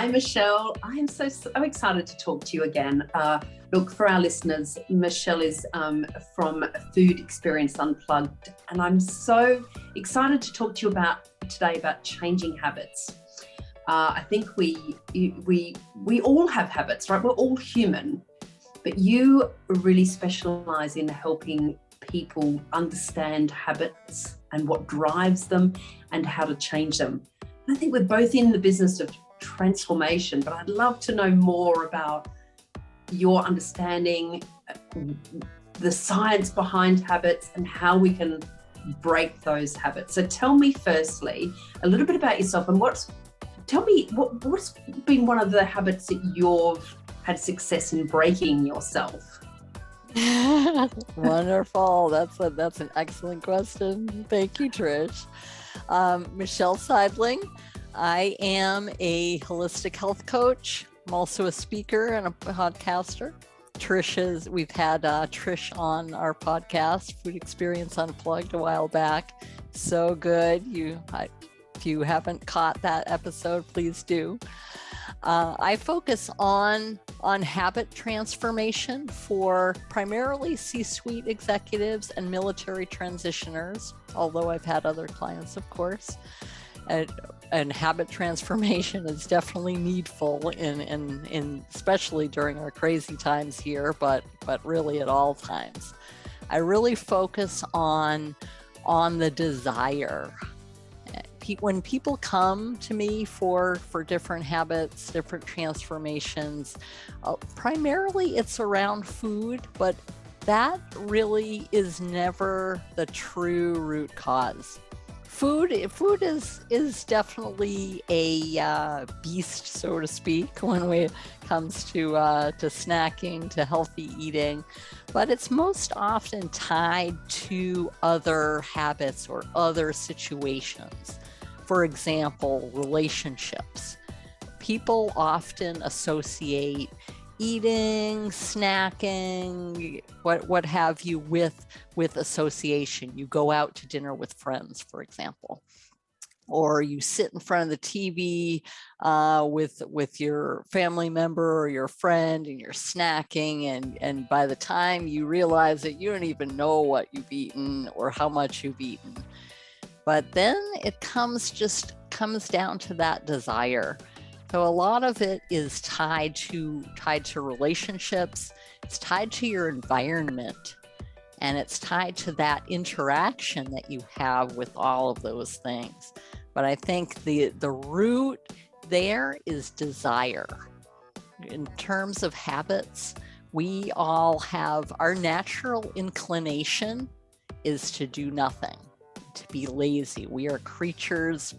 Hi, Michelle. I am so excited to talk to you again. Look, for our listeners, Michelle is from Food Experience Unplugged, and I'm so excited to talk to you today about changing habits. I think we all have habits, right? We're all human, but you really specialize in helping people understand habits and what drives them and how to change them. And I think we're both in the business of transformation, but I'd love to know more about your understanding, the science behind habits and how we can break those habits. So tell me firstly a little bit about yourself and what's been one of the habits that you've had success in breaking yourself? Wonderful. That's an excellent question. Thank you, Trish. Michelle Seidling. I am a holistic health coach. I'm also a speaker and a podcaster. We've had Trish on our podcast, Food Experience Unplugged, a while back. So good. If you haven't caught that episode, please do. I focus on habit transformation for primarily C-suite executives and military transitioners, although I've had other clients, of course. And habit transformation is definitely needful in especially during our crazy times here, but really at all times. I really focus on the desire. When people come to me for different habits, different transformations, primarily it's around food, but that really is never the true root cause. Food is definitely a beast, so to speak, when it comes to snacking, to healthy eating, but it's most often tied to other habits or other situations. For example, relationships. People often associate eating, snacking, what have you with association. You go out to dinner with friends, for example, or you sit in front of the TV with your family member or your friend, and you're snacking, and by the time you realize that you don't even know what you've eaten or how much you've eaten. But then it comes down to that desire. So a lot of it is tied to relationships. It's tied to your environment, and it's tied to that interaction that you have with all of those things. But I think the root there is desire. In terms of habits, we all have our natural inclination is to do nothing, to be lazy. We are creatures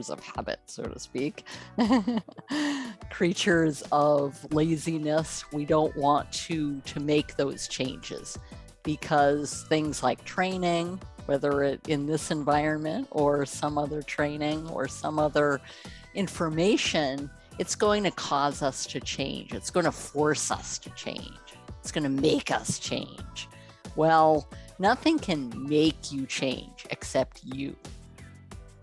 of habit, so to speak. Creatures of laziness. We don't want to make those changes because things like training, whether it in this environment or some other training or some other information, it's going to cause us to change. It's going to force us to change. It's going to make us change. Well, nothing can make you change except you.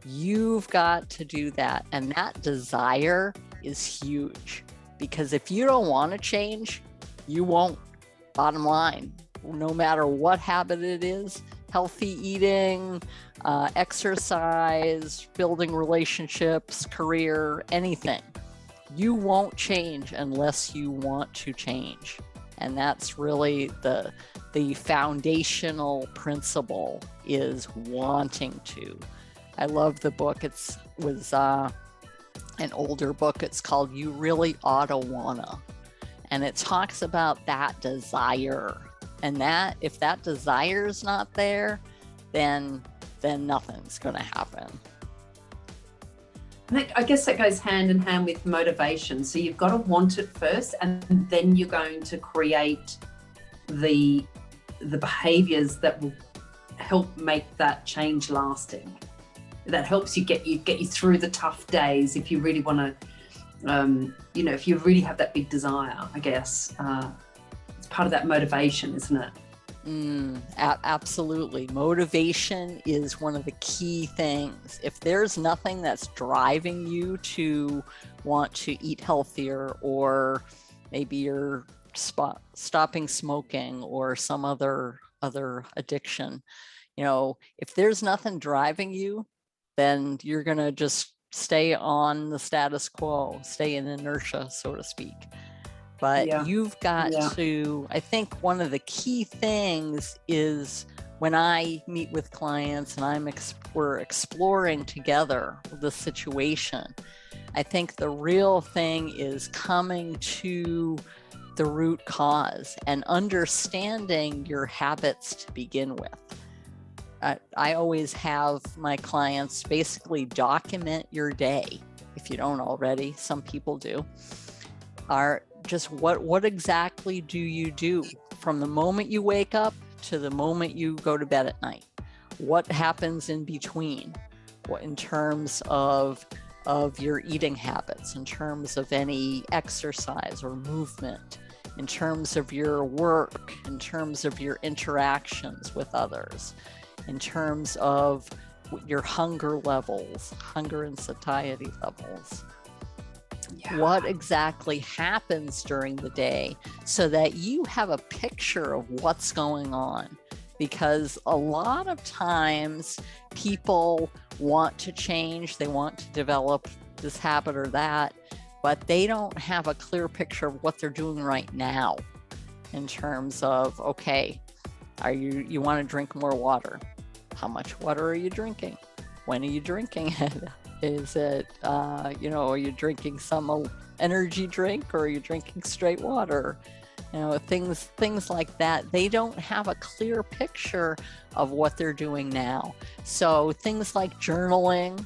You've got to do that. And that desire is huge, because if you don't want to change, you won't. Bottom line, no matter what habit it is, healthy eating, exercise, building relationships, career, anything, you won't change unless you want to change. And that's really the foundational principle, is wanting to. I love the book. It was an older book. It's called You Really Oughta Wanna. And it talks about that desire. And that if that desire is not there, then nothing's going to happen. I guess that goes hand in hand with motivation. So you've got to want it first, and then you're going to create the behaviors that will help make that change lasting. That helps you get you through the tough days. If you really want to, if you really have that big desire, I guess it's part of that motivation, isn't it? Absolutely. Motivation is one of the key things. If there's nothing that's driving you to want to eat healthier, or maybe you're stopping smoking or some other addiction, if there's nothing driving you, then you're going to just stay on the status quo, stay in inertia, so to speak. But you've got to, I think one of the key things is when I meet with clients and we're exploring together the situation, I think the real thing is coming to the root cause and understanding your habits to begin with. I always have my clients basically document your day, if you don't already. Some people do. Just what exactly do you do from the moment you wake up to the moment you go to bed at night? What happens in between? What in terms of your eating habits, in terms of any exercise or movement, in terms of your work, in terms of your interactions with others, in terms of your hunger levels, hunger and satiety levels. What exactly happens during the day, so that you have a picture of what's going on. Because a lot of times people want to change, they want to develop this habit or that, but they don't have a clear picture of what they're doing right now in terms of, okay, you want to drink more water. How much water are you drinking? When are you drinking it? Is it, are you drinking some energy drink, or are you drinking straight water? Things like that. They don't have a clear picture of what they're doing now. So things like journaling,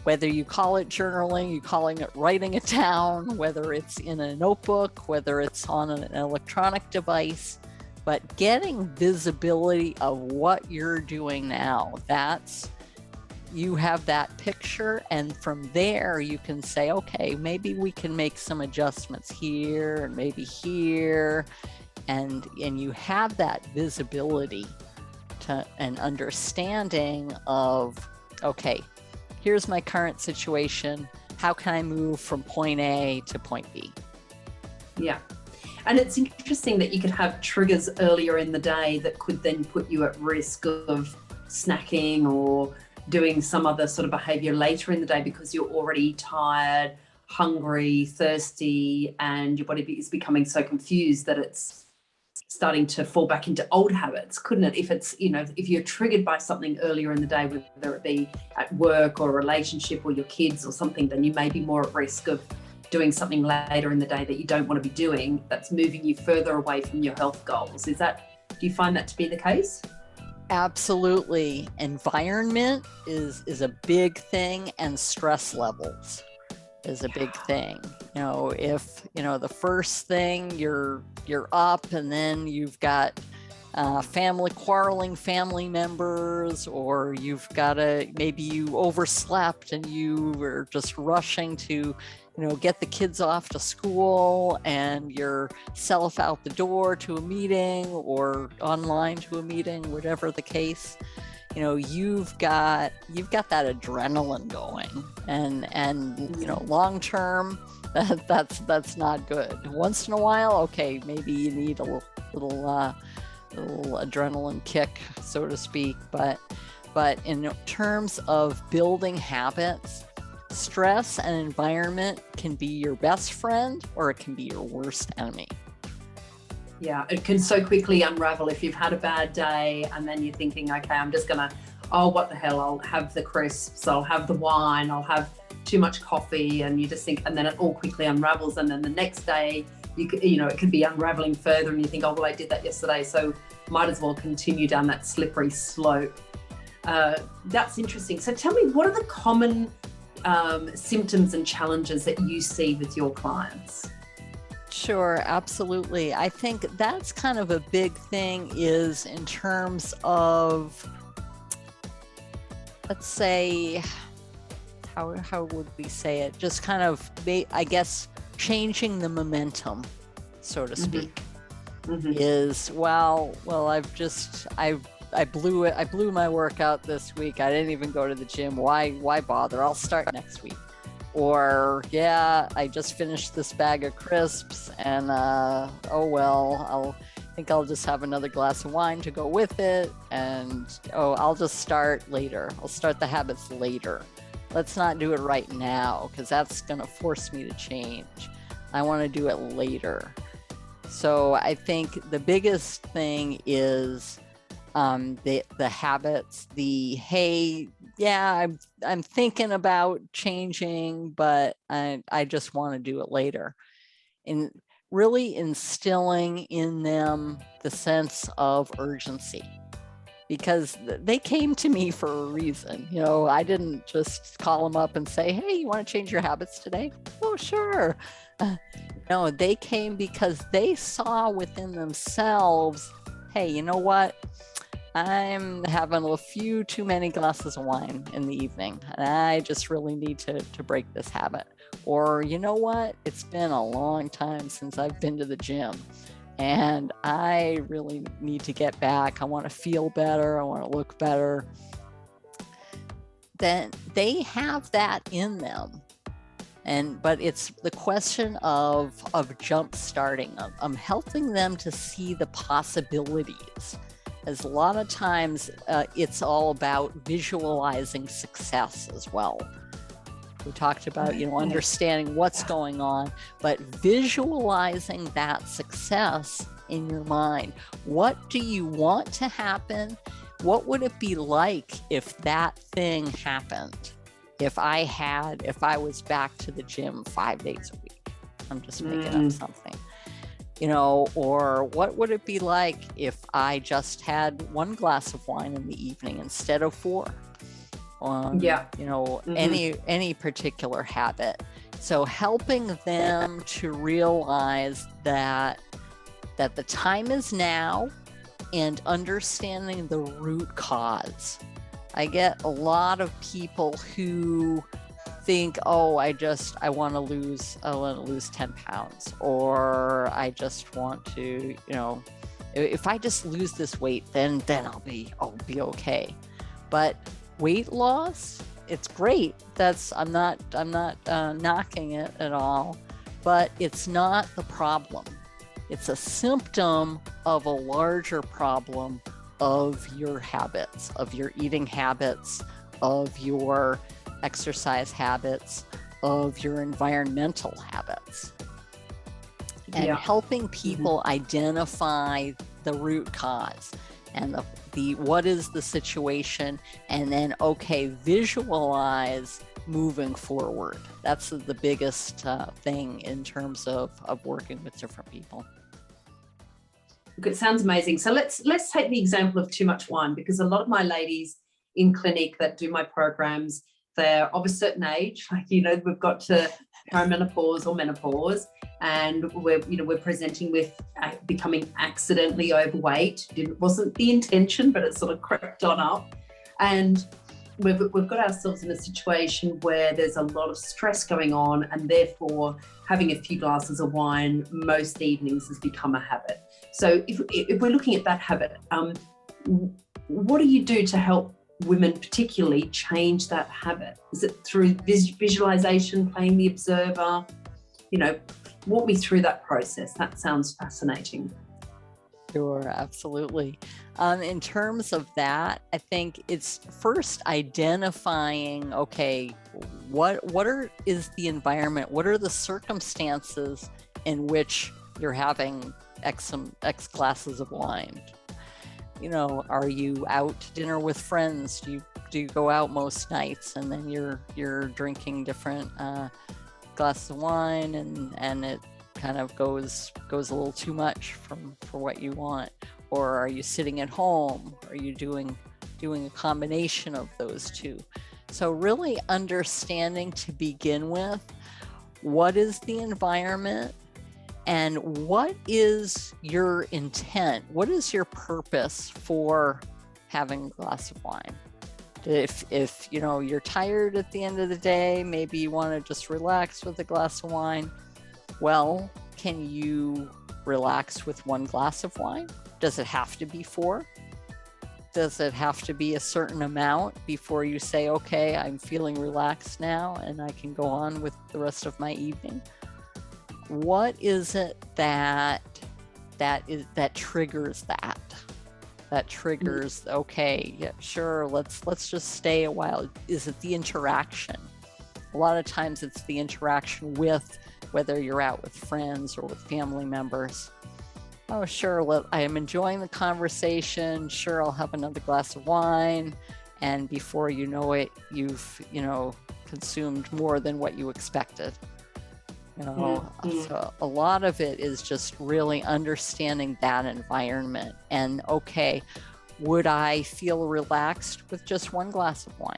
whether you call it journaling, you're calling it writing it down, whether it's in a notebook, whether it's on an electronic device, but getting visibility of what you're doing now, you have that picture, and from there you can say, okay, maybe we can make some adjustments here and maybe here, and you have that visibility to an understanding of, okay, here's my current situation, how can I move from point A to point B? Yeah. And it's interesting that you could have triggers earlier in the day that could then put you at risk of snacking or doing some other sort of behavior later in the day, because you're already tired, hungry, thirsty, and your body is becoming so confused that it's starting to fall back into old habits, couldn't it? If it's, if you're triggered by something earlier in the day, whether it be at work or a relationship or your kids or something, then you may be more at risk of doing something later in the day that you don't want to be doing, that's moving you further away from your health goals. Do you find that to be the case? Absolutely. Environment is a big thing, and stress levels is a big thing. If the first thing you're up, and then you've got quarreling family members, or maybe you overslept and you were just rushing to get the kids off to school, and yourself out the door to a meeting or online to a meeting, whatever the case, you've got that adrenaline going, and long term, that's not good. Once in a while, okay, maybe you need a little adrenaline kick, so to speak, but in terms of building habits, stress and environment can be your best friend, or it can be your worst enemy. Yeah, it can so quickly unravel if you've had a bad day and then you're thinking, okay, I'm just gonna, what the hell, I'll have the crisps, I'll have the wine, I'll have too much coffee, and you just think, and then it all quickly unravels, and then the next day it could be unraveling further, and you think, I did that yesterday, so might as well continue down that slippery slope. That's interesting. So tell me, what are the common symptoms and challenges that you see with your clients? Sure, absolutely. I think that's kind of a big thing, is in terms of, let's say, how would we say it? Just kind of, I guess, changing the momentum, so to speak. is, I blew my workout this week. I didn't even go to the gym. Why bother? I'll start next week. Or, yeah, I just finished this bag of crisps and, oh well, I'll just have another glass of wine to go with it. And, I'll just start later. I'll start the habits later. Let's not do it right now, because that's going to force me to change. I want to do it later. So I think the biggest thing is the habits, hey, yeah, I'm thinking about changing, but I just want to do it later. And really instilling in them the sense of urgency, because they came to me for a reason. I didn't just call them up and say, hey, you want to change your habits today? Oh, sure. No, they came because they saw within themselves, hey, you know what? I'm having a few too many glasses of wine in the evening, and I just really need to break this habit. Or, you know what? It's been a long time since I've been to the gym, and I really need to get back. I want to feel better. I want to look better. Then they have that in them. But it's the question of jump starting. I'm helping them to see the possibilities. As a lot of times it's all about visualizing success as well. We talked about, understanding what's going on, but visualizing that success in your mind. What do you want to happen? What would it be like if that thing happened? If I was back to the gym 5 days a week? I'm just making up something. Or what would it be like if I just had one glass of wine in the evening instead of 4? Any particular habit. So helping them to realize that the time is now, and understanding the root cause. I get a lot of people who think, I want to lose 10 pounds, or I just want to, if I just lose this weight, then I'll be okay. But weight loss, it's great. I'm not knocking it at all, but it's not the problem. It's a symptom of a larger problem of your habits, of your eating habits, of your exercise habits, of your environmental habits. And helping people identify the root cause and the what is the situation, and then visualize moving forward. That's the biggest thing in terms of working with different people. It sounds amazing. So let's take the example of too much wine, because a lot of my ladies in clinic that do my programs, they're of a certain age, we've got to perimenopause or menopause, and we're presenting with becoming accidentally overweight. It wasn't the intention, but it sort of crept on up, and we've got ourselves in a situation where there's a lot of stress going on, and therefore having a few glasses of wine most evenings has become a habit. So if we're looking at that habit, what do you do to help women particularly change that habit? Is it through visualization, playing the observer? Walk me through that process. That sounds fascinating. Sure, absolutely. In terms of that, I think it's first identifying, what is the environment? What are the circumstances in which you're having X glasses of wine? Are you out to dinner with friends? Do you go out most nights and then you're drinking different glasses of wine, and it kind of goes a little too much for what you want? Or are you sitting at home? Are you doing a combination of those two? So really understanding to begin with, what is the environment and what is your intent? What is your purpose for having a glass of wine? If you're tired at the end of the day, maybe you want to just relax with a glass of wine. Well, can you relax with 1 glass of wine? Does it have to be 4? Does it have to be a certain amount before you say, okay, I'm feeling relaxed now and I can go on with the rest of my evening? What is it that triggers that? That triggers, okay, yeah, sure, let's just stay a while. Is it the interaction? A lot of times it's the interaction with, whether you're out with friends or with family members. Oh, sure, I am enjoying the conversation. Sure, I'll have another glass of wine. And before you know it, you've, consumed more than what you expected. So a lot of it is just really understanding that environment. And okay, would I feel relaxed with just 1 glass of wine?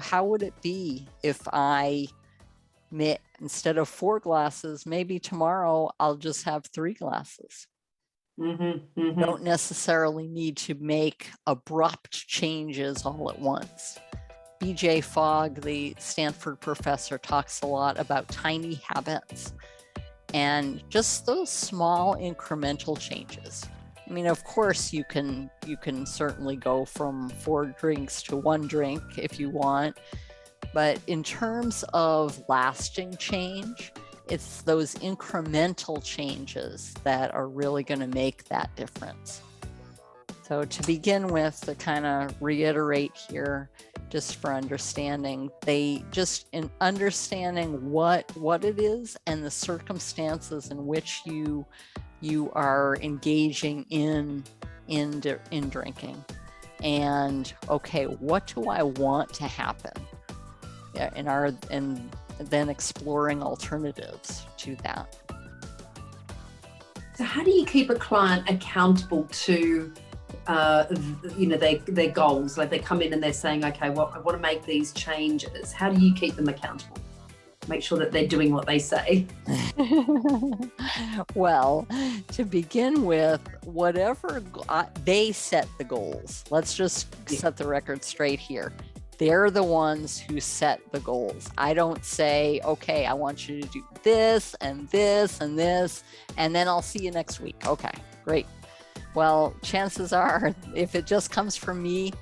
How would it be if instead of 4 glasses, maybe tomorrow I'll just have 3 glasses? Don't necessarily need to make abrupt changes all at once. BJ Fogg, the Stanford professor, talks a lot about tiny habits and just those small incremental changes. I mean, of course, you can certainly go from 4 drinks to 1 drink if you want. But in terms of lasting change, it's those incremental changes that are really going to make that difference. So to begin with, to kind of reiterate here, just for understanding, in understanding what it is and the circumstances in which you are engaging in drinking. And okay, what do I want to happen? Yeah, and then exploring alternatives to that. So how do you keep a client accountable to their goals? Like they come in and they're saying, okay, well, I want to make these changes. How do you keep them accountable? Make sure that they're doing what they say. Well, to begin with, whatever they set the goals. Let's just set the record straight here. They're the ones who set the goals. I don't say, okay, I want you to do this and this and this, and then I'll see you next week. Okay, great. Well, chances are, if it just comes from me,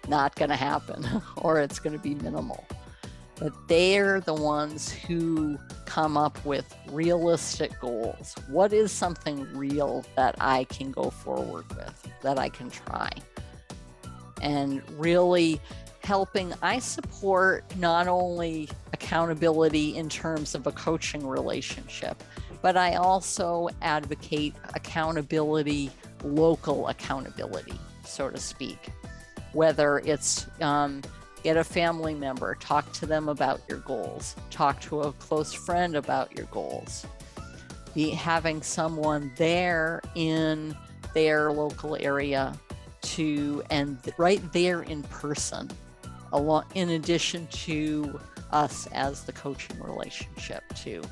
not going to happen, or it's going to be minimal. But they're the ones who come up with realistic goals. What is something real that I can go forward with, that I can try? And really helping, I support not only accountability in terms of a coaching relationship, but I also advocate accountability, local accountability, so to speak. Whether it's get a family member, talk to them about your goals, talk to a close friend about your goals, having someone there in their local area and right there in person, in addition to us as the coaching relationship too.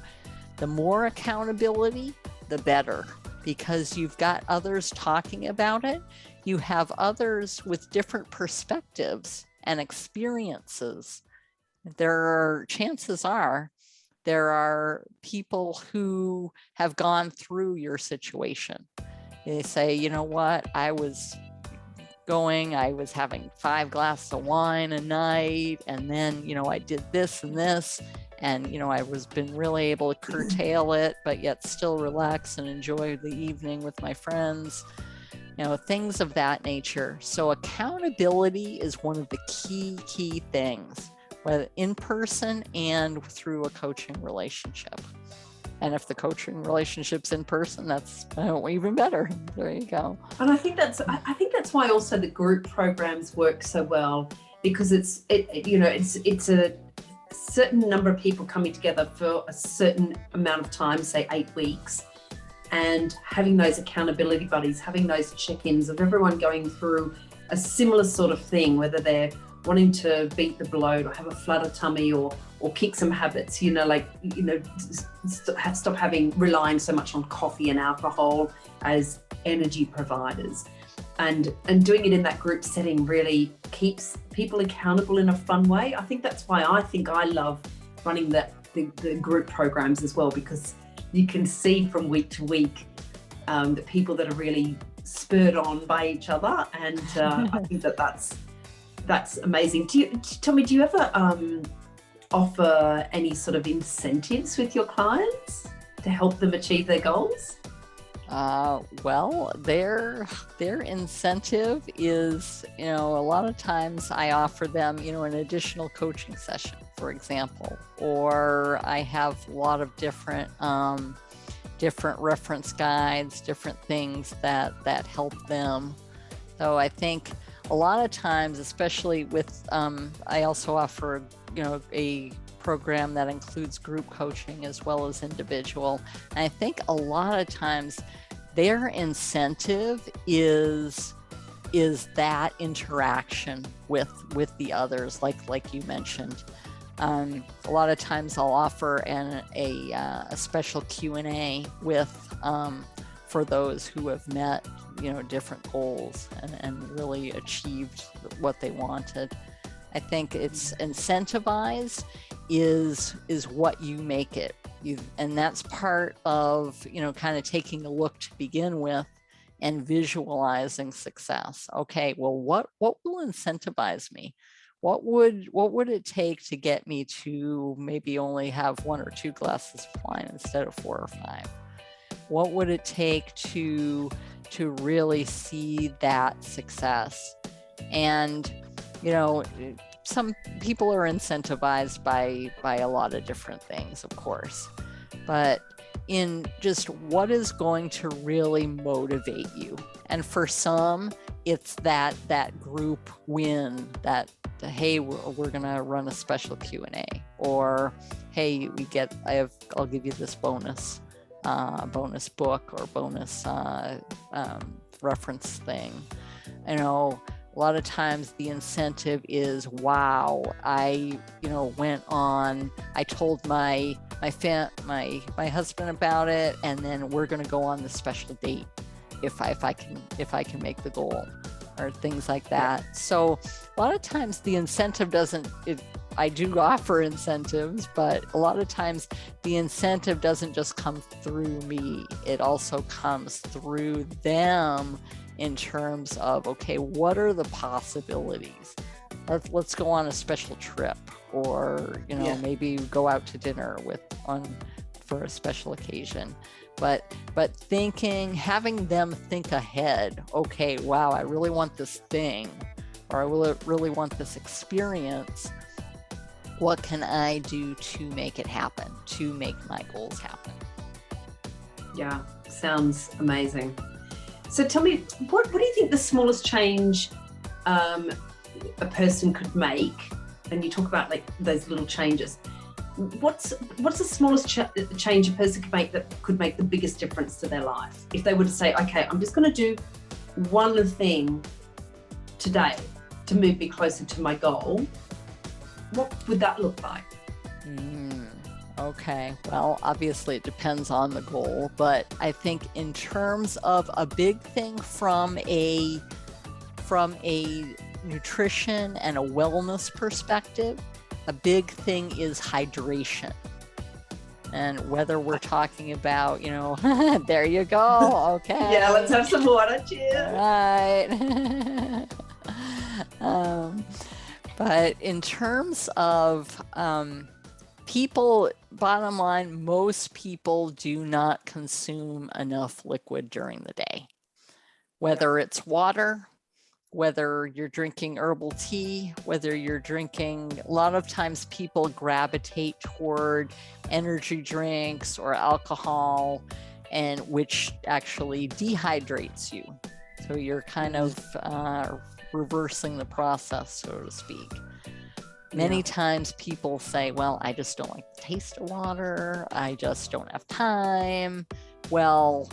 The more accountability, the better, because you've got others talking about it. You have others with different perspectives and experiences. Chances are there are people who have gone through your situation. They say, you know what, I was having 5 glasses of wine a night, and then, I did this and this, and, I been really able to curtail it, but yet still relax and enjoy the evening with my friends, things of that nature. So accountability is one of the key things, whether in person and through a coaching relationship. And if the coaching relationship's in person, that's even better. There you go. And I think that's why also the group programs work so well, because it's a certain number of people coming together for a certain amount of time, say 8 weeks, and having those accountability buddies, having those check-ins of everyone going through a similar sort of thing, whether they're wanting to beat the bloat or have a flutter tummy or kick some habits, stop relying so much on coffee and alcohol as energy providers. And doing it in that group setting really keeps people accountable in a fun way. I think that's why I love running the group programs as well, because you can see from week to week the people that are really spurred on by each other, and I think that's amazing. Tell me, do you ever offer any sort of incentives with your clients to help them achieve their goals? Well, their incentive is, a lot of times I offer them, an additional coaching session, for example, or I have a lot of different reference guides, different things that help them. So I think a lot of times, especially with, I also offer, a program that includes group coaching as well as individual. And I think a lot of times their incentive is that interaction with the others, like you mentioned. A lot of times I'll offer a special Q&A with for those who have met different goals and really achieved what they wanted. I think it's incentivized is what you make it. And that's part of kind of taking a look to begin with and visualizing success. Okay, well, what will incentivize me? What would it take to get me to maybe only have 1 or 2 glasses of wine instead of 4 or 5? What would it take to really see that success? And some people are incentivized by a lot of different things, of course, but in just what is going to really motivate you. And for some, it's that group win, that hey, we're gonna run a special Q&A, or hey, I'll give you this bonus book or bonus reference thing. A lot of times the incentive is, wow, I told my husband about it, and then we're going to go on this special date if I can make the goal, or things like that. So a lot of times the incentive I do offer incentives, but a lot of times the incentive doesn't just come through me. It also comes through them in terms of, okay, what are the possibilities? Let's go on a special trip, or maybe go out to dinner for a special occasion. But having them think ahead. Okay, wow, I really want this thing, or I really want this experience. What can I do to make it happen? To make my goals happen? Yeah, sounds amazing. So tell me, what do you think the smallest change a person could make? And you talk about like those little changes. What's the smallest change a person could make the biggest difference to their life? If they were to say, okay, I'm just going to do one thing today to move me closer to my goal, what would that look like? Okay, well, obviously it depends on the goal, but I think in terms of a big thing from a nutrition and a wellness perspective, a big thing is hydration. And whether we're talking about, there you go, okay. Yeah, let's have some water, cheers. All right. But in terms of people, bottom line, most people do not consume enough liquid during the day. Whether it's water, whether you're drinking herbal tea, whether you're drinking, a lot of times people gravitate toward energy drinks or alcohol, and which actually dehydrates you. So you're kind of reversing the process, so to speak. Many times people say, well, I just don't like the taste of water. I just don't have time. Well,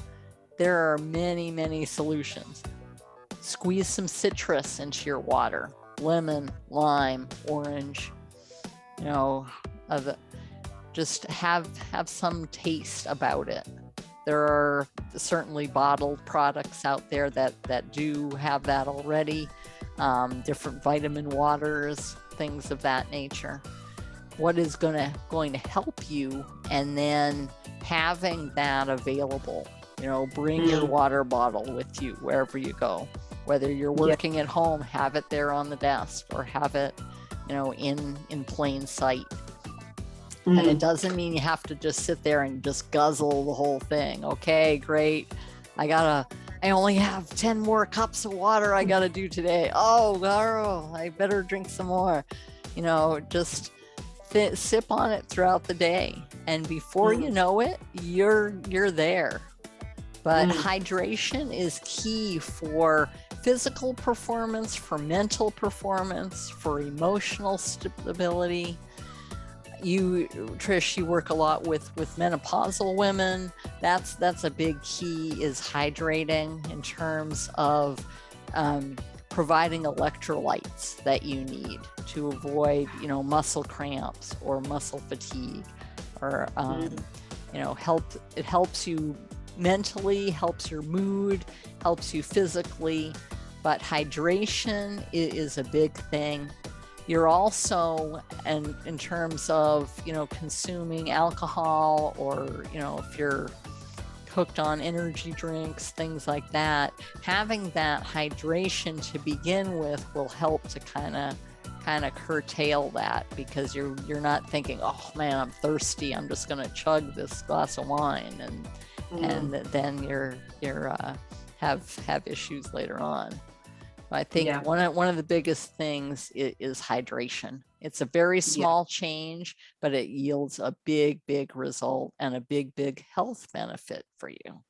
there are many, many solutions. Squeeze some citrus into your water. Lemon, lime, orange. Just have some taste about it. There are certainly bottled products out there that do have that already. Different vitamin waters, things of that nature. what is going to help you, and then having that available. Bring your water bottle with you wherever you go. Whether you're working at home, have it there on the desk, or have it, in plain sight. And it doesn't mean you have to just sit there and just guzzle the whole thing. Okay, great. I only have 10 more cups of water I gotta do today. Oh, I better drink some more. Just sip on it throughout the day. And before you know it, you're there. But hydration is key for physical performance, for mental performance, for emotional stability. Trish, you work a lot with menopausal women. That's a big key, is hydrating in terms of providing electrolytes that you need to avoid, muscle cramps or muscle fatigue, or it helps you mentally, helps your mood, helps you physically, but hydration is a big thing. You're also, and in terms of, consuming alcohol, or, if you're hooked on energy drinks, things like that, having that hydration to begin with will help to kind of curtail that, because you're not thinking, oh man, I'm thirsty, I'm just going to chug this glass of wine, and then you're have issues later on. I think one of the biggest things is hydration. It's a very small change, but it yields a big result and a big health benefit for you.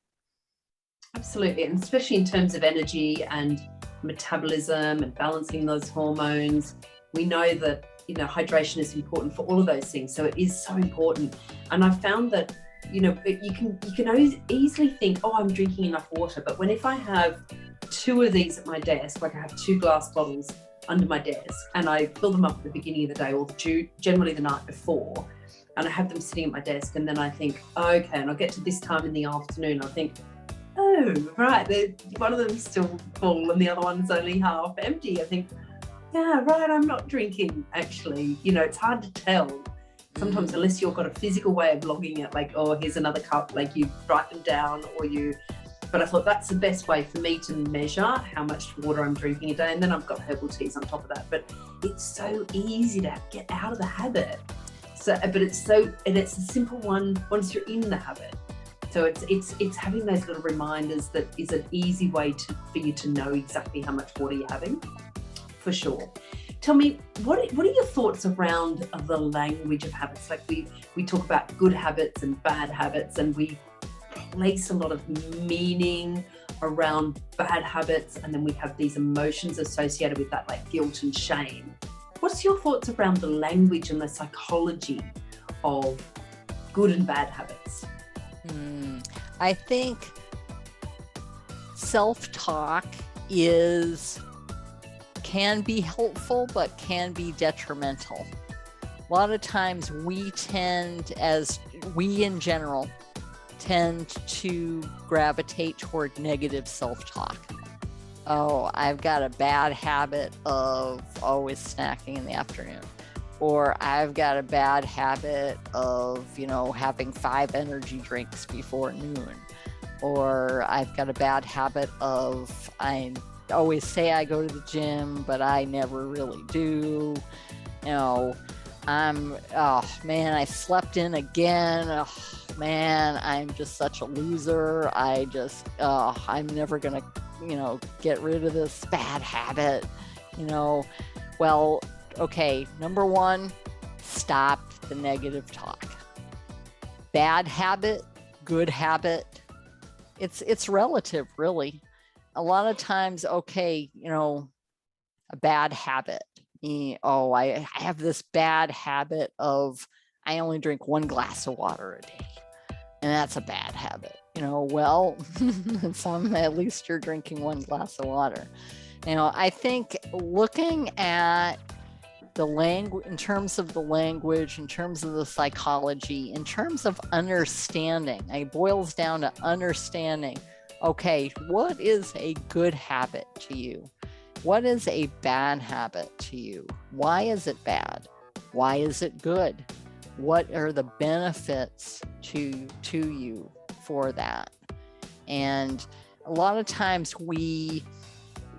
Absolutely, and especially in terms of energy and metabolism and balancing those hormones. We know that hydration is important for all of those things, so it is so important. And I've found that you can always easily think, oh, I'm drinking enough water, but if I have 2 of these at my desk, like I have 2 glass bottles under my desk, and I fill them up at the beginning of the day, or generally the night before, and I have them sitting at my desk, and then I think, oh, okay, and I'll get to this time in the afternoon, I'll think, oh, right, one of them's still full and the other one's only half empty. I think, yeah, right, I'm not drinking, actually. It's hard to tell sometimes, unless you've got a physical way of logging it, like, oh, here's another cup, like you write them down, but I thought that's the best way for me to measure how much water I'm drinking a day. And then I've got herbal teas on top of that. But it's so easy to get out of the habit. But it's a simple one once you're in the habit. So it's having those little reminders that is an easy way for you to know exactly how much water you're having, for sure. Tell me, what are your thoughts around the language of habits? Like we talk about good habits and bad habits, and we place a lot of meaning around bad habits, and then we have these emotions associated with that, like guilt and shame. What's your thoughts around the language and the psychology of good and bad habits? I think self-talk can be helpful, but can be detrimental. A lot of times we in general tend to gravitate toward negative self-talk. Oh, I've got a bad habit of always snacking in the afternoon. Or I've got a bad habit of, having 5 energy drinks before noon. Or I've got a bad habit of, I always say I go to the gym, but I never really do. Oh man, I slept in again. Oh man, I'm just such a loser. I'm never gonna, get rid of this bad habit. Well, okay, number 1, stop the negative talk. Bad habit, good habit, it's relative, really. A lot of times, okay, a bad habit. I have this bad habit of I only drink 1 glass of water a day, and that's a bad habit. Well, at least you're drinking 1 glass of water. I think looking at the language, in terms of the language, in terms of the psychology, in terms of understanding, it boils down to understanding, okay, what is a good habit to you? What is a bad habit to you? Why is it bad? Why is it good? What are the benefits to you for that? And a lot of times we,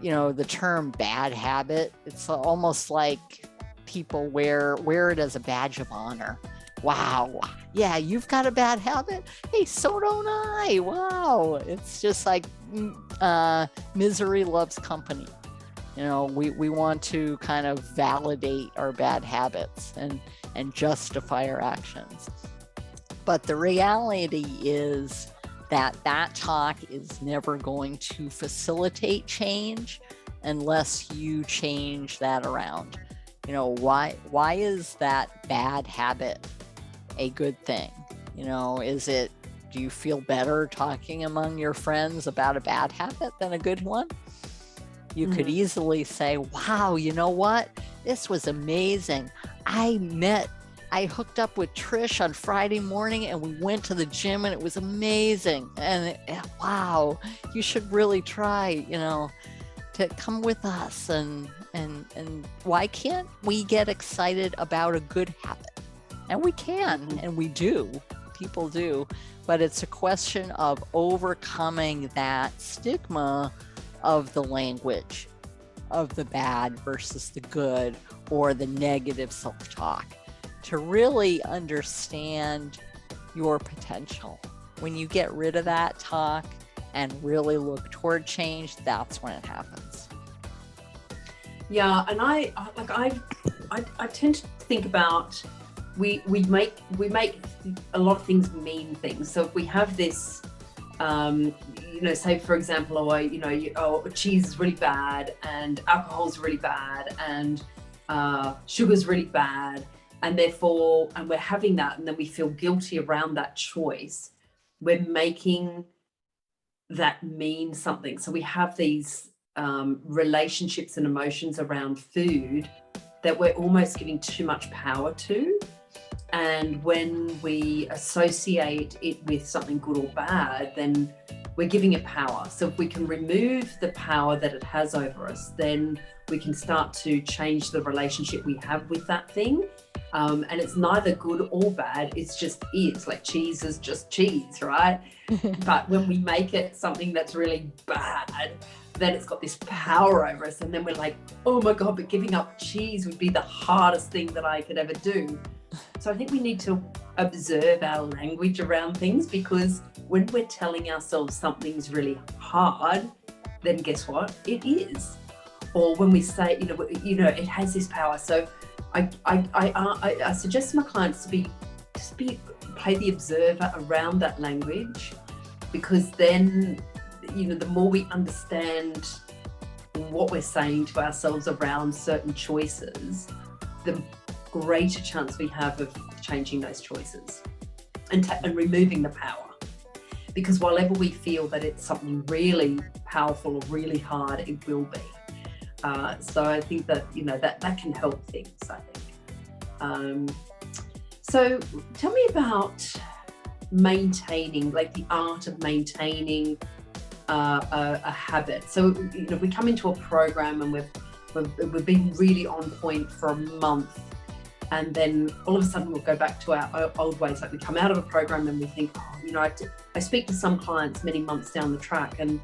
the term bad habit, it's almost like people wear it as a badge of honor. Wow, yeah, you've got a bad habit? Hey, so don't I. Wow. It's just like misery loves company. We want to kind of validate our bad habits and justify our actions. But the reality is that talk is never going to facilitate change unless you change that around. Why is that bad habit a good thing? Do you feel better talking among your friends about a bad habit than a good one? You could easily say, wow, you know what? This was amazing. I hooked up with Trish on Friday morning and we went to the gym and it was amazing. And wow, you should really try, to come with us. And why can't we get excited about a good habit? And we can, and we do. People do. But it's a question of overcoming that stigma of the language of the bad versus the good, or the negative self-talk, to really understand your potential. When you get rid of that talk and really look toward change, that's when it happens. Yeah, and I tend to think about we make a lot of things mean things. So if we have this say for example, cheese is really bad and alcohol's really bad and sugar's really bad, and therefore, and we're having that, and then we feel guilty around that choice, we're making that mean something. So we have these relationships and emotions around food that we're almost giving too much power to. And when we associate it with something good or bad, then we're giving it power. So if we can remove the power that it has over us, then we can start to change the relationship we have with that thing. And it's neither good or bad, it's just is. Like cheese is just cheese, right? But when we make it something that's really bad, then it's got this power over us. And then we're like, oh my God, but giving up cheese would be the hardest thing that I could ever do. So I think we need to observe our language around things, because when we're telling ourselves something's really hard, then guess what? It is. Or when we say, it has this power. So I suggest to my clients to play the observer around that language, because then, the more we understand what we're saying to ourselves around certain choices, the greater chance we have of changing those choices and removing the power. Because whenever we feel that it's something really powerful or really hard, it will be. So I think that, that can help things, I think. So tell me about maintaining, like the art of maintaining a habit. So, we come into a program and we've been really on point for a month, and then all of a sudden we'll go back to our old ways. Like we come out of a program and we think, I speak to some clients many months down the track, and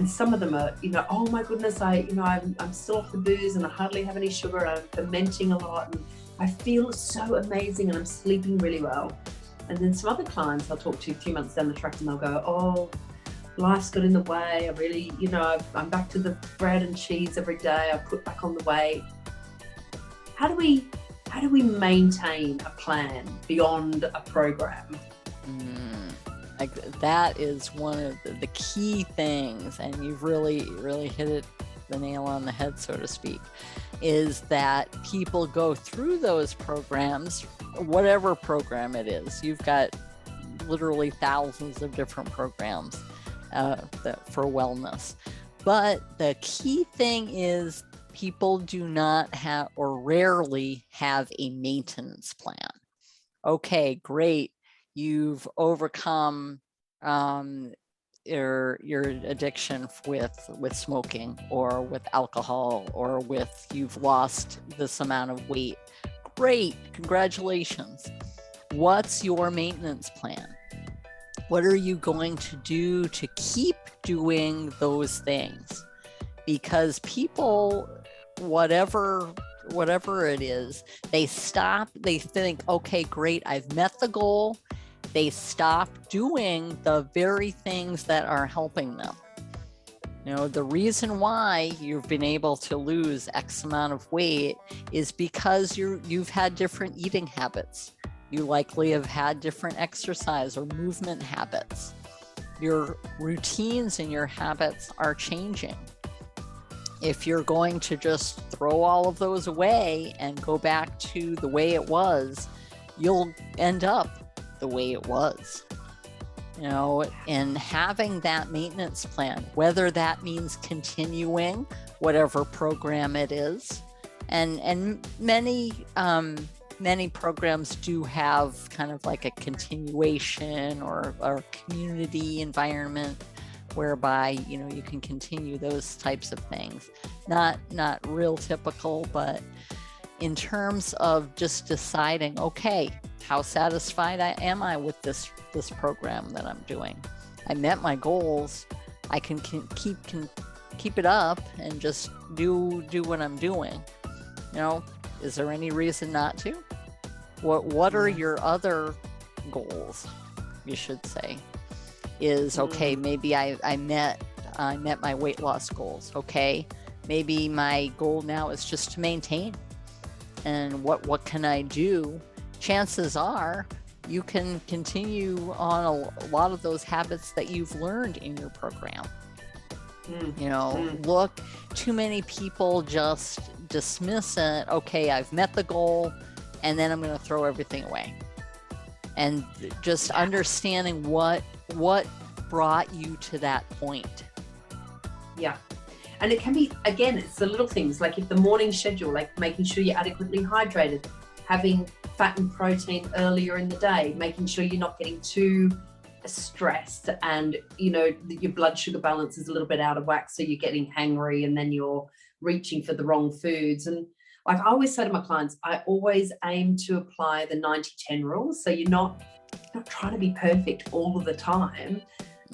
some of them are, oh my goodness, I'm still off the booze and I hardly have any sugar and I'm fermenting a lot and I feel so amazing and I'm sleeping really well. And then some other clients I'll talk to a few months down the track and they'll go, oh, life's got in the way. I really, I'm back to the bread and cheese every day. I put back on the weight. How do we maintain a plan beyond a program? Like that is one of the key things, and you've really hit the nail on the head, so to speak, is that people go through those programs, whatever program it is. You've got literally thousands of different programs for wellness. But the key thing is people do not have, or rarely have, a maintenance plan. Okay, great. You've overcome your addiction with smoking or with alcohol, or you've lost this amount of weight. Great, congratulations. What's your maintenance plan? What are you going to do to keep doing those things? Because people, whatever it is, they stop, they think, okay, great, I've met the goal. They stop doing the very things that are helping them. The reason why you've been able to lose X amount of weight is because you've had different eating habits. You likely have had different exercise or movement habits. Your routines and your habits are changing. If you're going to just throw all of those away and go back to the way it was, you'll end up the way it was. And having that maintenance plan, whether that means continuing whatever program it is, and many programs do have kind of like a continuation or community environment whereby you can continue those types of things. Not real typical, but in terms of just deciding, okay, how satisfied am I with this program that I'm doing? I met my goals. I can keep it up and just do what I'm doing. Is there any reason not to? What are your other goals? You should say is, okay, maybe I met my weight loss goals. Okay, maybe my goal now is just to maintain. And what can I do? Chances are you can continue on a lot of those habits that you've learned in your program. Look, too many people just dismiss it. Okay, I've met the goal, and then I'm going to throw everything away. And just understanding what brought you to that point. Yeah. And it can be, again, it's the little things, like if the morning schedule, like making sure you're adequately hydrated, having fat and protein earlier in the day, making sure you're not getting too stressed and, your blood sugar balance is a little bit out of whack. So you're getting hangry and then you're reaching for the wrong foods. And like I always say to my clients, I always aim to apply the 90-10 rule. So you're not trying to be perfect all of the time.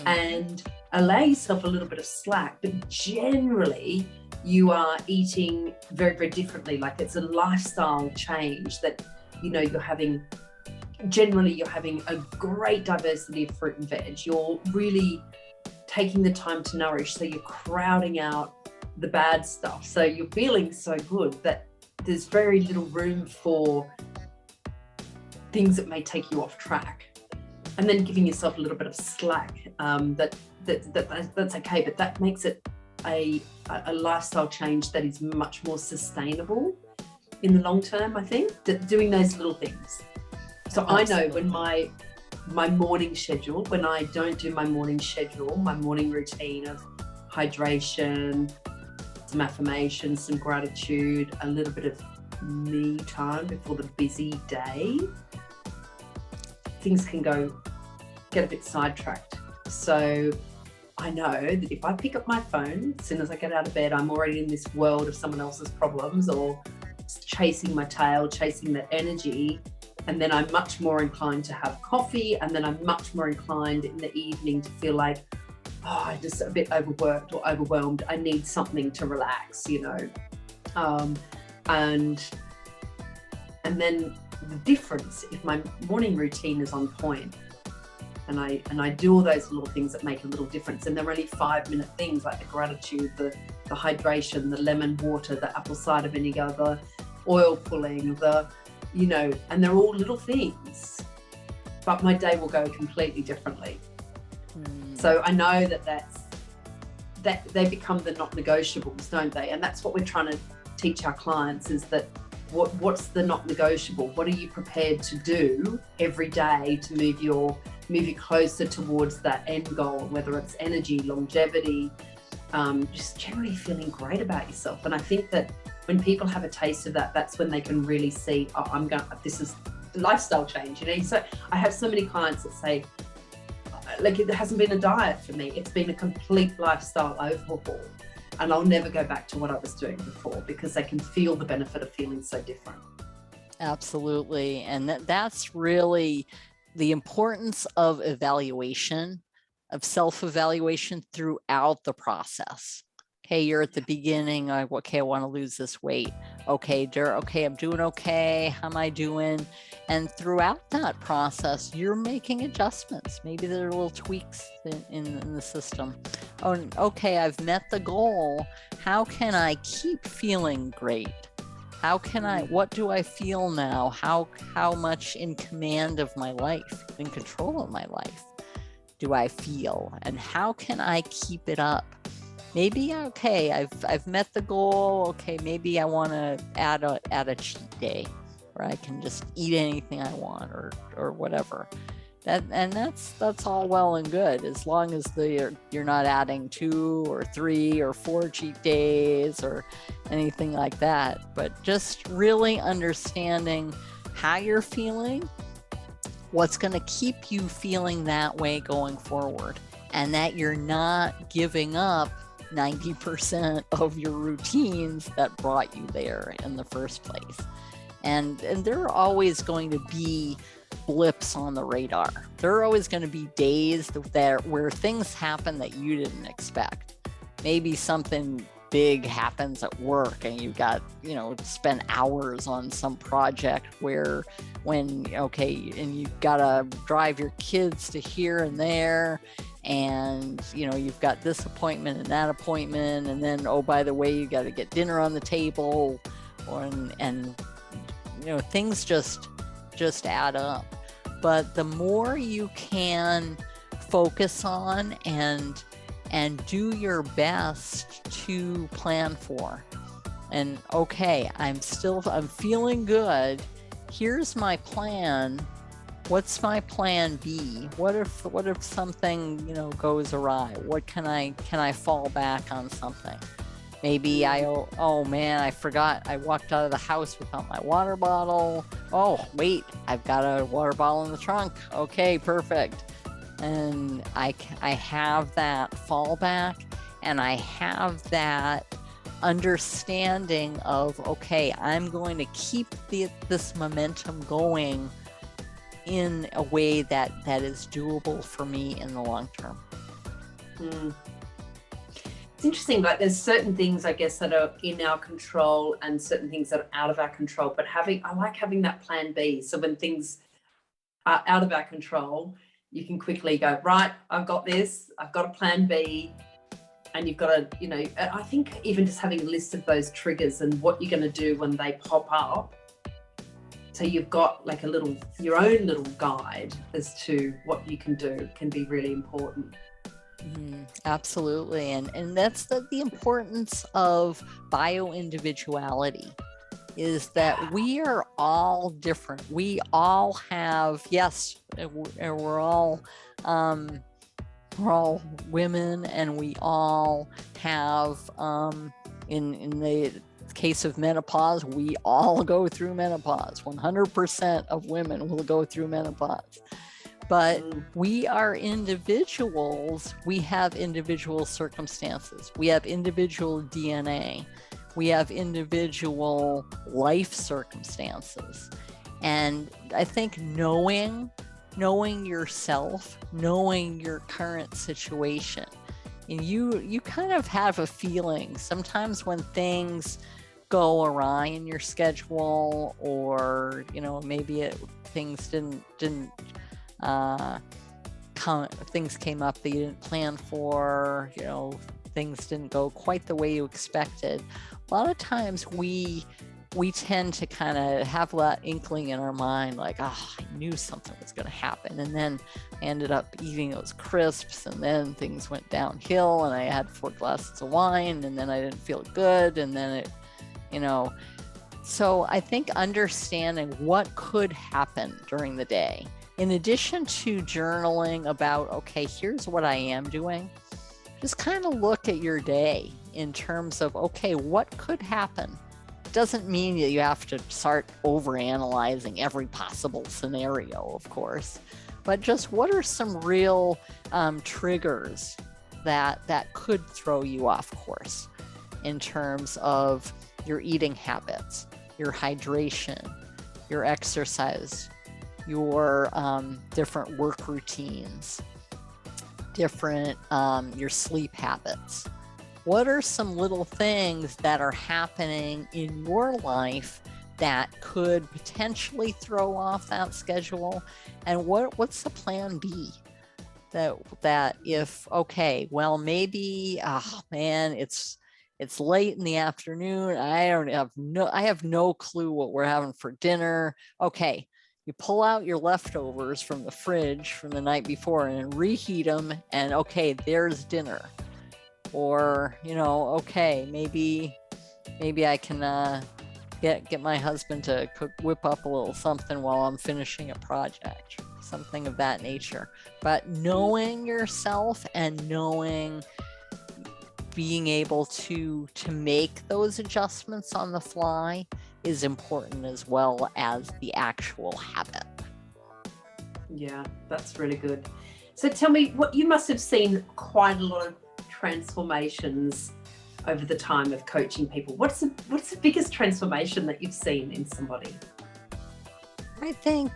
And allow yourself a little bit of slack, but generally you are eating very, very differently. Like it's a lifestyle change that, you're having a great diversity of fruit and veg. You're really taking the time to nourish. So you're crowding out the bad stuff. So you're feeling so good that there's very little room for things that may take you off track. And then giving yourself a little bit of slack, that's okay, but that makes it a lifestyle change that is much more sustainable in the long term, I think, doing those little things. So absolutely. I know when my morning schedule, when I don't do my morning schedule, my morning routine of hydration, some affirmations, some gratitude, a little bit of me time before the busy day, things can get a bit sidetracked. So I know that if I pick up my phone, as soon as I get out of bed, I'm already in this world of someone else's problems or chasing my tail, chasing that energy. And then I'm much more inclined to have coffee. And then I'm much more inclined in the evening to feel like, I'm just a bit overworked or overwhelmed. I need something to relax, and then the difference, if my morning routine is on point and I do all those little things that make a little difference, and they're only 5-minute things like the gratitude, the hydration, the lemon water, the apple cider vinegar, the oil pulling, and they're all little things, but my day will go completely differently. So I know that they become the not negotiables, don't they? And that's what we're trying to teach our clients, is that what's the not negotiable? What are you prepared to do every day to move you closer towards that end goal, whether it's energy, longevity, just generally feeling great about yourself. And I think that when people have a taste of that, that's when they can really see, this is lifestyle change. So I have so many clients that say, like, it hasn't been a diet for me. It's been a complete lifestyle overhaul. And I'll never go back to what I was doing before, because they can feel the benefit of feeling so different. Absolutely. And that's really the importance of evaluation, of self-evaluation throughout the process. Okay, you're at the beginning, like, okay, I want to lose this weight. Okay, I'm doing okay. How am I doing? And throughout that process, you're making adjustments. Maybe there are little tweaks in the system. Oh, okay, I've met the goal. How can I keep feeling great? How can I, what do I feel now? How much in command of my life, in control of my life do I feel? And how can I keep it up? Maybe, okay, I've met the goal. Okay, maybe I want to add a cheat day where I can just eat anything I want or whatever. That's all well and good, as long as you're not adding 2 or 3 or 4 cheat days or anything like that. But just really understanding how you're feeling, what's going to keep you feeling that way going forward, and that you're not giving up 90% of your routines that brought you there in the first place. And there are always going to be blips on the radar. There are always going to be days where things happen that you didn't expect. Maybe something big happens at work and you've got, spend hours on some project and you've got to drive your kids to here and there, and you've got this appointment and that appointment, and then, oh, by the way, you got to get dinner on the table, and things just add up. But the more you can focus on and do your best to plan for, and okay, I'm feeling good. Here's my plan. What's my plan B? What if something, goes awry? What can I fall back on something? Maybe oh man, I forgot. I walked out of the house without my water bottle. Oh, wait, I've got a water bottle in the trunk. Okay, perfect. And I have that fallback, and I have that understanding of, okay, I'm going to keep this momentum going in a way that is doable for me in the long term. It's interesting, like there's certain things, I guess, that are in our control and certain things that are out of our control, but I like having that plan B. So when things are out of our control, you can quickly go, right, I've got this, I've got a plan B. And you've got to, I think even just having a list of those triggers and what you're going to do when they pop up. So you've got like your own little guide as to what you can do can be really important. Absolutely. And that's the importance of BioIndividuality, is that we are all different. We all have, yes, we're all women, and we all have, in the case of menopause, we all go through menopause. 100% of women will go through menopause. But we are individuals. We have individual circumstances. We have individual DNA. We have individual life circumstances. And I think knowing yourself, knowing your current situation, and you kind of have a feeling sometimes when things go awry in your schedule, or maybe things things came up that you didn't plan for, things didn't go quite the way you expected. A lot of times we tend to kind of have that inkling in our mind, like, oh, I knew something was going to happen. And then I ended up eating those crisps, and then things went downhill, and I had 4 glasses of wine, and then I didn't feel good. And then so I think understanding what could happen during the day, in addition to journaling about, okay, here's what I am doing, just kind of look at your day in terms of, okay, what could happen? Doesn't mean that you have to start overanalyzing every possible scenario, of course, but just what are some real triggers that could throw you off course in terms of your eating habits, your hydration, your exercise, your different work routines, different your sleep habits. What are some little things that are happening in your life that could potentially throw off that schedule? And what's the plan B? That if, okay, well, maybe, oh man, it's late in the afternoon. I have no clue what we're having for dinner. Okay, you pull out your leftovers from the fridge from the night before and reheat them, and okay, there's dinner. Or, okay, maybe I can get my husband to whip up a little something while I'm finishing a project, something of that nature. But knowing yourself and being able to make those adjustments on the fly is important, as well as the actual habit. Yeah, that's really good. So tell me, what you must have seen quite a lot of transformations over the time of coaching people. What's the biggest transformation that you've seen in somebody? I think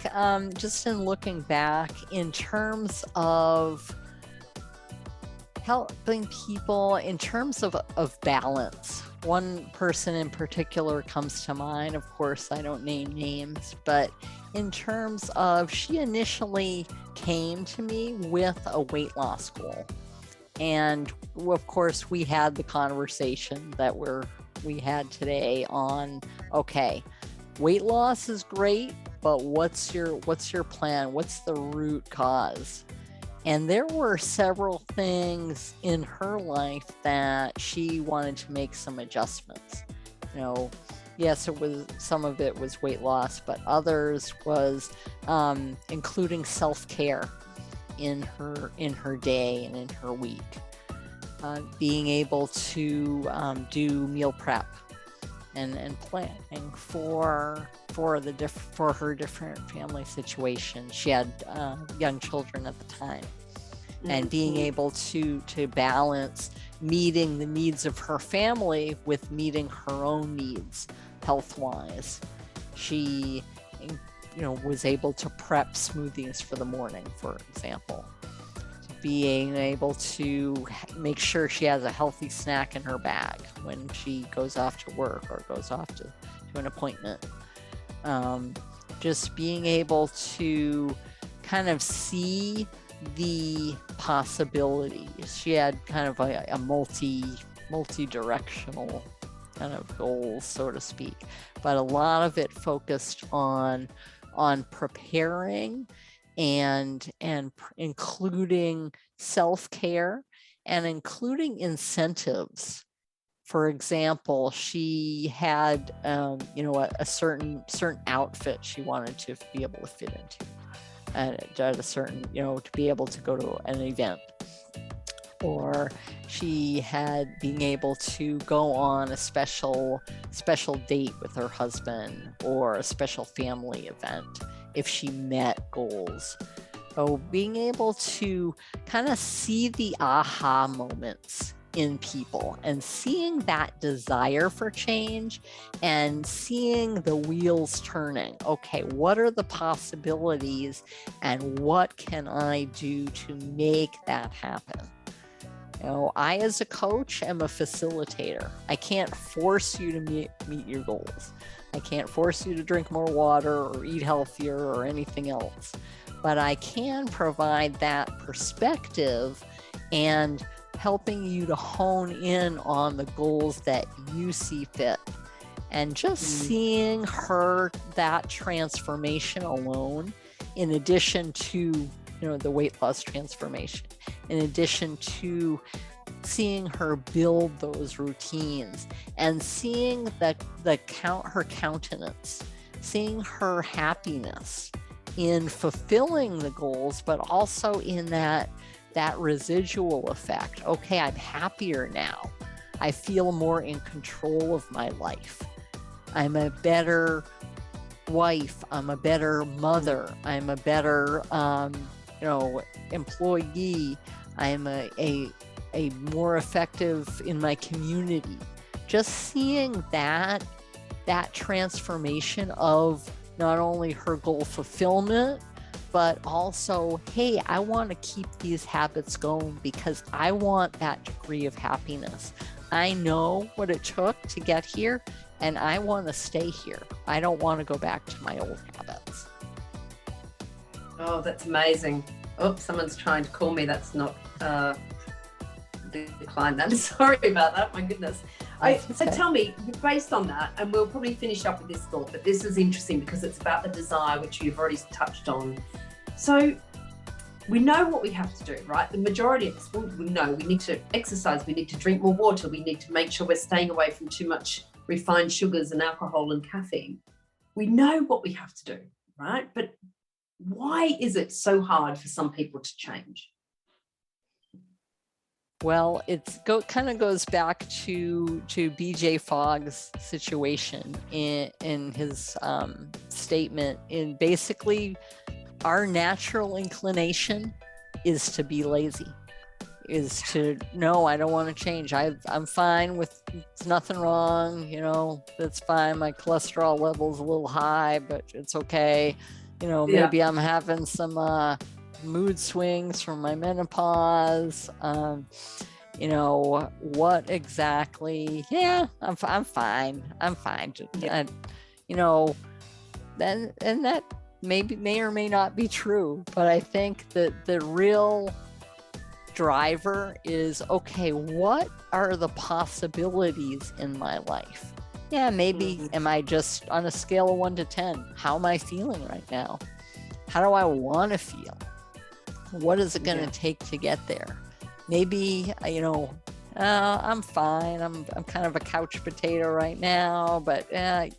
just in looking back, in terms of helping people, in terms of balance, one person in particular comes to mind. Of course, I don't name names, but in terms of, she initially came to me with a weight loss goal. And of course, we had the conversation that we had today on, okay, weight loss is great, but what's your plan? What's the root cause? And there were several things in her life that she wanted to make some adjustments. Yes, some of it was weight loss, but others was including self-care in her day and in her week. Being able to do meal prep and planning for her different family situations. She had young children at the time, and being able to balance meeting the needs of her family with meeting her own needs health-wise. She was able to prep smoothies for the morning, for example. Being able to make sure she has a healthy snack in her bag when she goes off to work or goes off to an appointment. Just being able to kind of see the possibilities. She had kind of a multi-directional kind of goals, so to speak, but a lot of it focused on preparing and including self-care and including incentives. For example, she had a certain outfit she wanted to be able to fit into at a certain, to be able to go to an event. Or she had being able to go on a special date with her husband, or a special family event if she met goals. So being able to kind of see the aha moments in people and seeing that desire for change and seeing the wheels turning. Okay, what are the possibilities and what can I do to make that happen? I, as a coach, am a facilitator. I can't force you to meet your goals. I can't force you to drink more water or eat healthier or anything else. But I can provide that perspective and helping you to hone in on the goals that you see fit. And just seeing that transformation alone, in addition to the weight loss transformation, in addition to seeing her build those routines and seeing her countenance, seeing her happiness in fulfilling the goals, but also in that residual effect. Okay, I'm happier now. I feel more in control of my life. I'm a better wife. I'm a better mother. I'm a better employee. I'm a more effective in my community. Just seeing that transformation of not only her goal fulfillment, but also, hey, I want to keep these habits going because I want that degree of happiness. I know what it took to get here, and I want to stay here. I don't want to go back to my old habits. Oh, that's amazing. Oh, someone's trying to call me. That's not decline that. Sorry about that. My goodness. So tell me, based on that, and we'll probably finish up with this thought, but this is interesting because it's about the desire, which you've already touched on. So we know what we have to do, right? The majority of us, we know we need to exercise, we need to drink more water, we need to make sure we're staying away from too much refined sugars and alcohol and caffeine. We know what we have to do, right? But why is it so hard for some people to change? Well, kind of goes back to BJ Fogg's situation in his statement. In basically, our natural inclination is to be lazy, is to, no, I don't want to change. I'm fine with, it's nothing wrong, that's fine. My cholesterol level's a little high, but it's okay. Maybe I'm having some mood swings from my menopause. What exactly? Yeah, I'm fine. I'm fine. Yeah. And that may or may not be true, but I think that the real driver is, okay, what are the possibilities in my life? Yeah, maybe am I just on a scale of 1 to 10? How am I feeling right now? How do I want to feel? What is it going to take to get there? Maybe, I'm fine. I'm kind of a couch potato right now, but I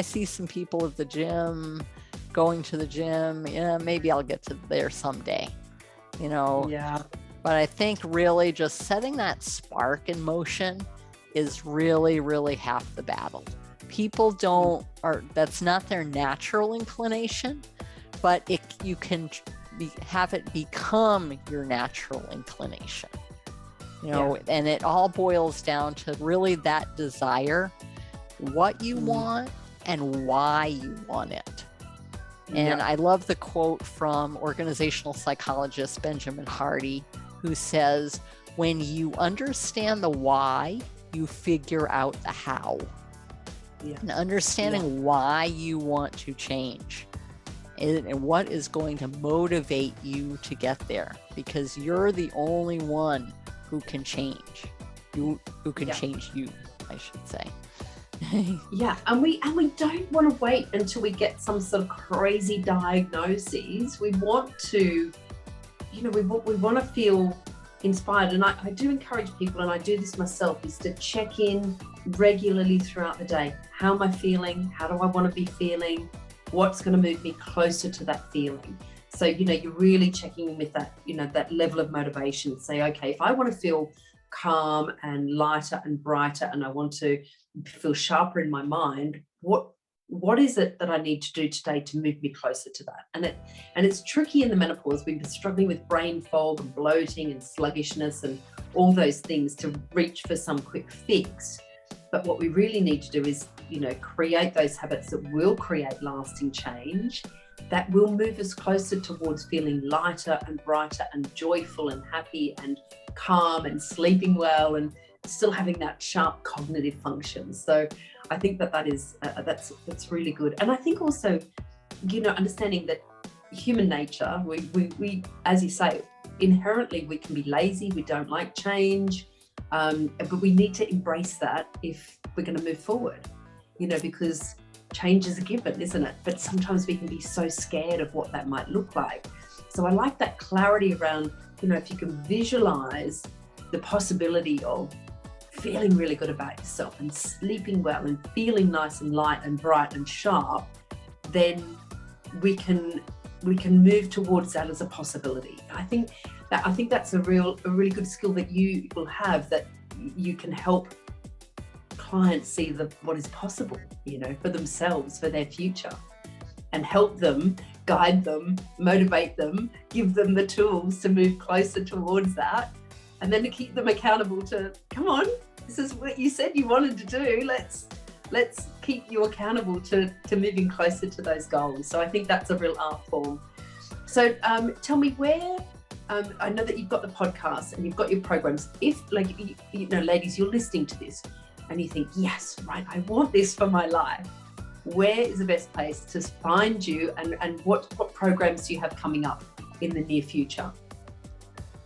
see some people at the gym, going to the gym. Yeah, maybe I'll get to there someday, Yeah. But I think really just setting that spark in motion is really, really half the battle. People that's not their natural inclination, but you can have it become your natural inclination, and it all boils down to really that desire, what you want and why you want it. And I love the quote from organizational psychologist Benjamin Hardy, who says, when you understand the why, you figure out the how. And understanding why you want to change and what is going to motivate you to get there, because you're the only one who can change. Who can change you, I should say. And we don't want to wait until we get some sort of crazy diagnoses. We want to, we want to feel inspired. And I do encourage people, and I do this myself, is to check in regularly throughout the day. How am I feeling? How do I want to be feeling? What's going to move me closer to that feeling? So, you're really checking in with that, that level of motivation. Say, okay, if I want to feel calm and lighter and brighter, and I want to feel sharper in my mind, what is it that I need to do today to move me closer to that? And it's tricky in the menopause. We've been struggling with brain fog and bloating and sluggishness and all those things to reach for some quick fix. But what we really need to do is, create those habits that will create lasting change, that will move us closer towards feeling lighter and brighter and joyful and happy and calm and sleeping well and still having that sharp cognitive function. So I think that is that's really good. And I think also, understanding that human nature, we as you say, inherently we can be lazy, we don't like change, but we need to embrace that if we're going to move forward, because change is a given, isn't it? But sometimes we can be so scared of what that might look like. So I like that clarity around, if you can visualize the possibility of feeling really good about yourself and sleeping well and feeling nice and light and bright and sharp, then we can move towards that as a possibility. I think that's a really good skill that you will have, that you can help clients see what is possible, for themselves, for their future, and help them, guide them, motivate them, give them the tools to move closer towards that, and then to keep them accountable to, come on, this is what you said you wanted to do. let's keep you accountable to moving closer to those goals. So I think that's a real art form. So tell me where, I know that you've got the podcast and you've got your programs. If, like, you know, ladies, you're listening to this and you think, yes, right, I want this for my life. Where is the best place to find you, and what programs do you have coming up in the near future?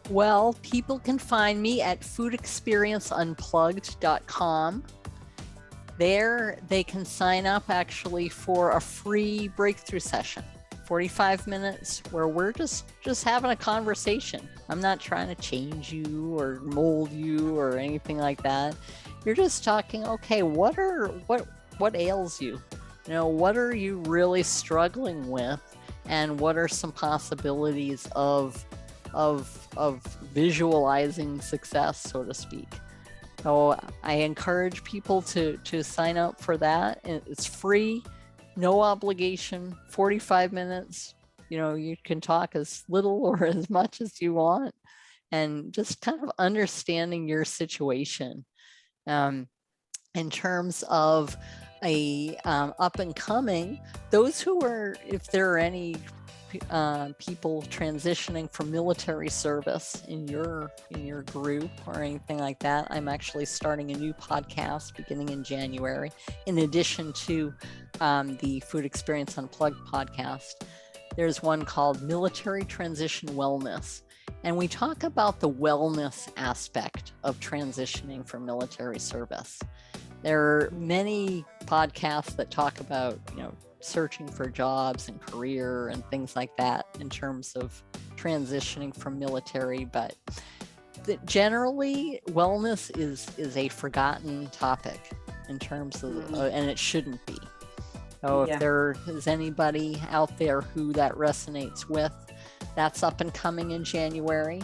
Well, people can find me at foodexperienceunplugged.com. There they can sign up actually for a free breakthrough session, 45 minutes, where we're just having a conversation. I'm not trying to change you or mold you or anything like that. You're just talking, okay, what ails you? You know, what are you really struggling with, and what are some possibilities of visualizing success, so to speak. So I encourage people to sign up for that. It's free, no obligation, 45 minutes. You know, you can talk as little or as much as you want, and just kind of understanding your situation. In terms of a up and coming, those who are, if there are any people transitioning from military service in your group or anything like that, I'm actually starting a new podcast beginning in January, in addition to the Food Experience Unplugged podcast. There's one called Military Transition Wellness, and we talk about the wellness aspect of transitioning from military service. There are many podcasts that talk about, you know, searching for jobs and career and things like that in terms of transitioning from military, but generally wellness is a forgotten topic in terms of, and it shouldn't be. So if there is anybody out there who that resonates with, that's up and coming in January.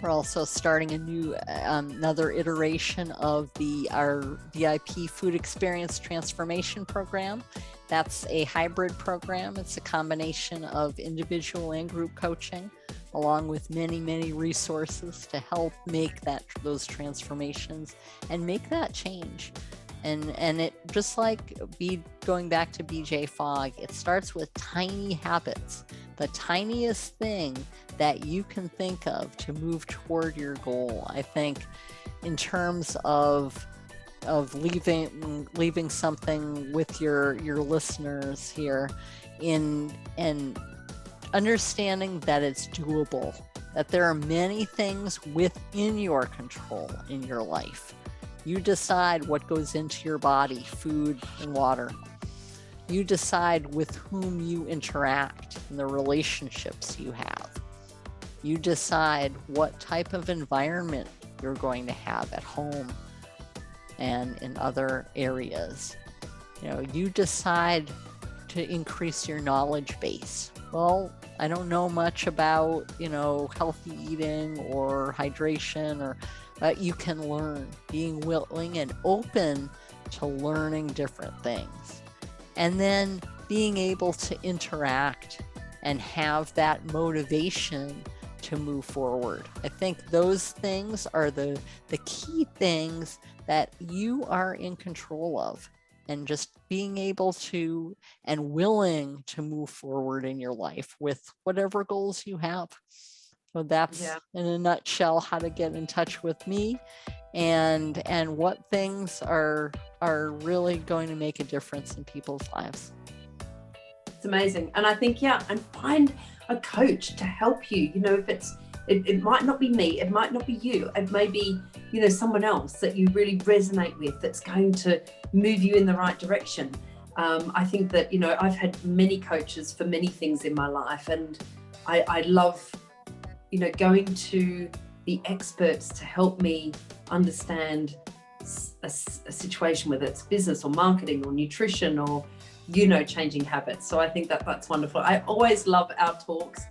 We're also starting a new, another iteration of our VIP Food Experience Transformation Program. That's a hybrid program. It's a combination of individual and group coaching, along with many, many resources to help make those transformations and make that change. And it, just like going back to BJ Fogg, it starts with tiny habits, the tiniest thing that you can think of to move toward your goal. I think in terms of leaving something with your listeners here, and understanding that it's doable, that there are many things within your control in your life. You decide what goes into your body, food and water. You decide with whom you interact and the relationships you have. You decide what type of environment you're going to have at home and in other areas. You know, you decide to increase your knowledge base. Well, I don't know much about, you know, healthy eating or hydration, but you can learn, being willing and open to learning different things. And then being able to interact and have that motivation to move forward. I think those things are the key things that you are in control of, and just being able to and willing to move forward in your life with whatever goals you have. So that's in a nutshell how to get in touch with me and what things are really going to make a difference in people's lives. It's amazing. And I think, and find a coach to help you. You know, if it might not be me, it might not be you, it may be, you know, someone else that you really resonate with that's going to move you in the right direction. I think that, you know, I've had many coaches for many things in my life, and I love, you know, going to the experts to help me understand a situation, whether it's business or marketing or nutrition or, you know, changing habits. So I think that's wonderful. I always love our talks.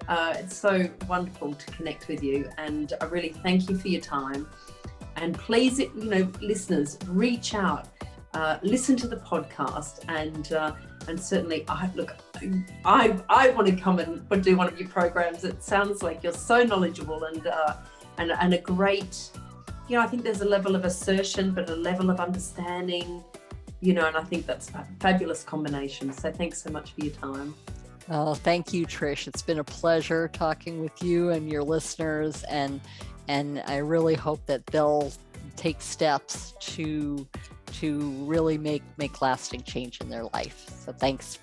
It's so wonderful to connect with you, and I really thank you for your time. And please, you know, listeners, reach out, listen to the podcast, and certainly, I want to come and do one of your programs. It sounds like you're so knowledgeable and a great, you know, I think there's a level of assertion, but a level of understanding and I think that's a fabulous combination. So thanks so much for your time. Oh, thank you, Trish. It's been a pleasure talking with you and your listeners, and I really hope that they'll take steps to really make lasting change in their life. So thanks